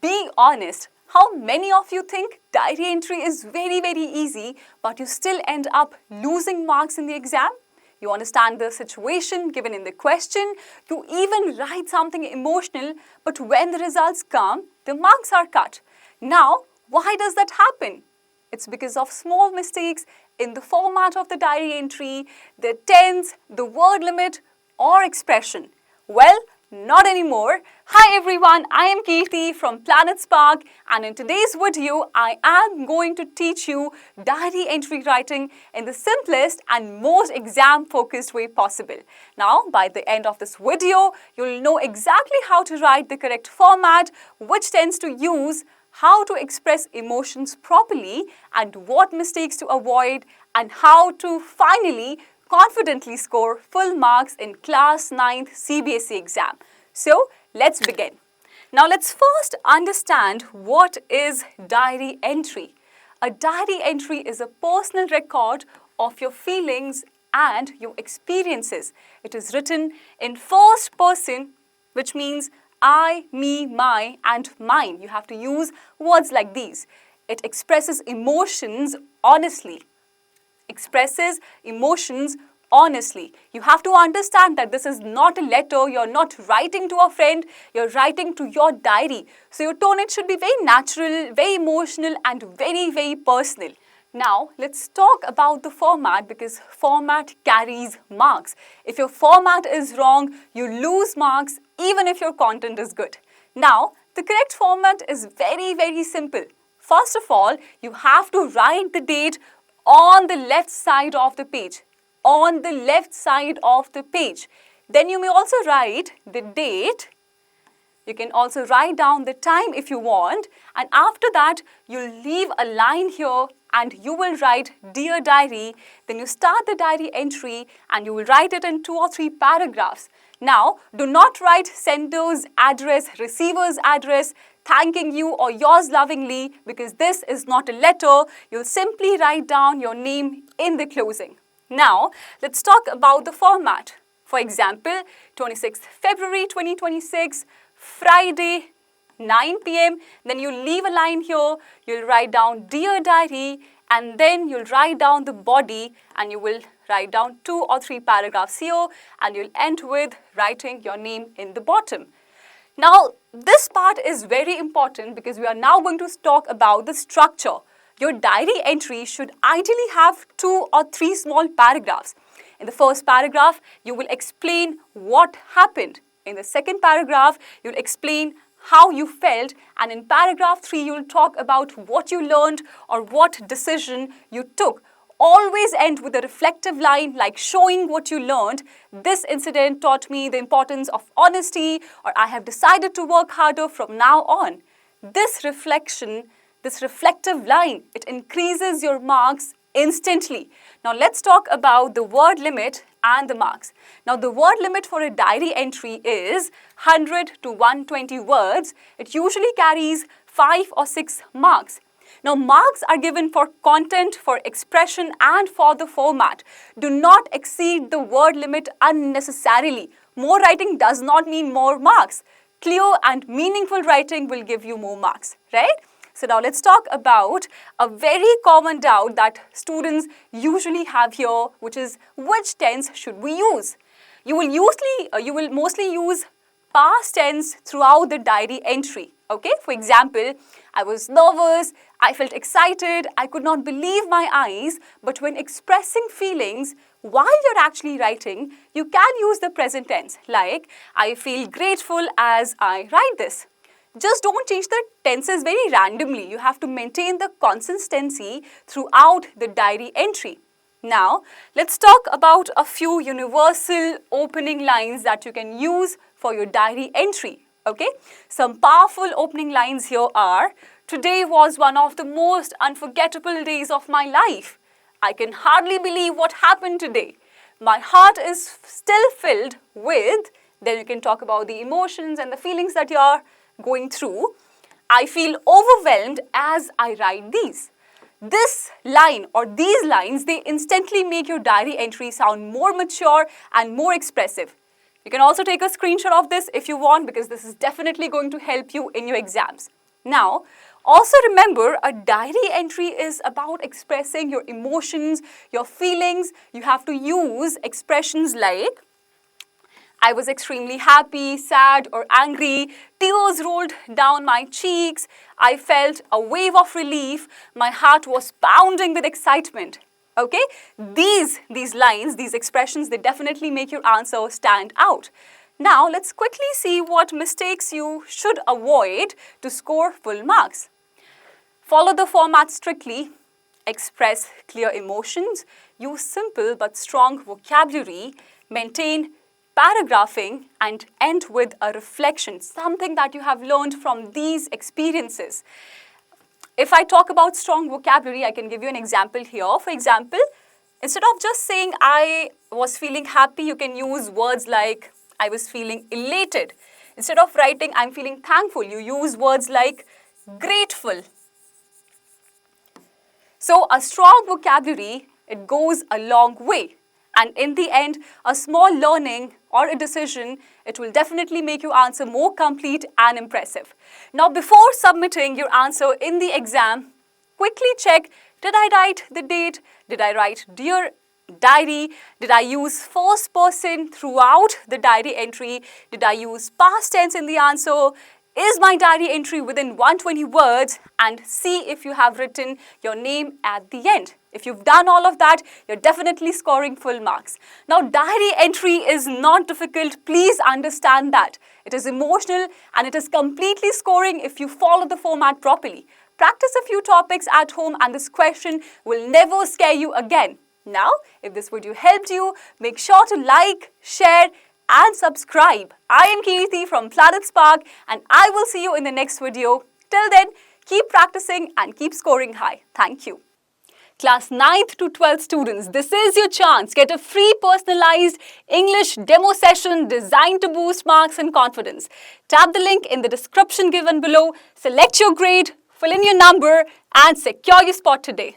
Be honest. How many of you think diary entry is very easy, but you still end up losing marks in the exam? You understand the situation given in the question, you even write something emotional, but when the results come, the marks are cut. Now, why does that happen? It's because of small mistakes in the format of the diary entry, the tense, the word limit, or expression. Well, not anymore. Hi everyone, I am Kirti from Planet Spark, and in today's video, I am going to teach you diary entry writing in the simplest and most exam-focused way possible. Now, by the end of this video, you'll know exactly how to write the correct format, which tense to use, how to express emotions properly, and what mistakes to avoid, and how to finally confidently score full marks in class 9th CBSE exam. So, let's begin. Now, let's first understand what is diary entry. A diary entry is a personal record of your feelings and your experiences. It is written in first person, which means I, me, my, and mine. You have to use words like these. It expresses emotions honestly. Expresses emotions honestly. You have to understand that this is not a letter, you're not writing to a friend, you're writing to your diary. So your tone, it should be very natural, very emotional, and very personal. Now, let's talk about the format because format carries marks. If your format is wrong, you lose marks even if your content is good. Now, the correct format is very simple. First of all, you have to write the date on the left side of the page. On the left side of the page. Then you may also write the date. You can also write down the time if you want, and after that you'll leave a line here and you will write Dear Diary. Then you start the diary entry and you will write it in 2 or 3 paragraphs. Now, do not write sender's address, receiver's address, thanking you or yours lovingly, because this is not a letter. You'll simply write down your name in the closing. Now, let's talk about the format. For example, 26th February 2026, Friday, 9 p.m. Then you leave a line here, you'll write down Dear Diary, and then you'll write down the body and you will write down 2 or 3 paragraphs here, and you'll end with writing your name in the bottom. Now, this part is very important because we are now going to talk about the structure. Your diary entry should ideally have 2 or 3 small paragraphs. In the first paragraph, you will explain what happened. In the second paragraph, you'll explain how you felt, and in paragraph 3, you'll talk about what you learned or what decision you took. Always end with a reflective line like showing what you learned. This incident taught me the importance of honesty, or I have decided to work harder from now on. This reflection, this reflective line, it increases your marks instantly. Now let's talk about the word limit and the marks. Now the word limit for a diary entry is 100 to 120 words. It usually carries 5 or 6 marks. Now marks are given for content, for expression, and for the format. Do not exceed the word limit unnecessarily. More writing does not mean more marks. Clear and meaningful writing will give you more marks, right? So now let's talk about a very common doubt that students usually have here, which is which tense should we use? You will mostly use past tense throughout the diary entry. Okay, for example, I was nervous, I felt excited, I could not believe my eyes, but when expressing feelings while you're actually writing, you can use the present tense, like I feel grateful as I write this. Just don't change the tenses very randomly. You have to maintain the consistency throughout the diary entry. Now, let's talk about a few universal opening lines that you can use for your diary entry. Okay? Some powerful opening lines here are, today was one of the most unforgettable days of my life. I can hardly believe what happened today. My heart is still filled with, then you can talk about the emotions and the feelings that you are going through. I feel overwhelmed as I write these. This line or these lines, they instantly make your diary entry sound more mature and more expressive. You can also take a screenshot of this if you want, because this is definitely going to help you in your exams. Now, also remember, a diary entry is about expressing your emotions, your feelings. You have to use expressions like, I was extremely happy, sad, or angry. Tears rolled down my cheeks. I felt a wave of relief. My heart was pounding with excitement. Okay? These lines, these expressions, they definitely make your answer stand out. Now, let's quickly see what mistakes you should avoid to score full marks. Follow the format strictly. Express clear emotions. Use simple but strong vocabulary. Maintain paragraphing and end with a reflection, something that you have learned from these experiences. If I talk about strong vocabulary, I can give you an example here. For example, instead of just saying I was feeling happy, you can use words like I was feeling elated. Instead of writing I'm feeling thankful, you use words like grateful. So a strong vocabulary, it goes a long way. And in the end, a small learning or a decision, it will definitely make your answer more complete and impressive. Now, before submitting your answer in the exam, quickly check, did I write the date? Did I write Dear Diary? Did I use first person throughout the diary entry? Did I use past tense in the answer? Is my diary entry within 120 words? And see if you have written your name at the end. If you've done all of that, you're definitely scoring full marks. Now, diary entry is not difficult. Please understand that. It is emotional and it is completely scoring if you follow the format properly. Practice a few topics at home and this question will never scare you again. Now, if this video helped you, make sure to like, share, and subscribe. I am Kirti from Planet Spark and I will see you in the next video. Till then, keep practicing and keep scoring high. Thank you. Class 9th to 12th students, this is your chance. Get a free personalized English demo session designed to boost marks and confidence. Tap the link in the description given below, select your grade, fill in your number, and secure your spot today.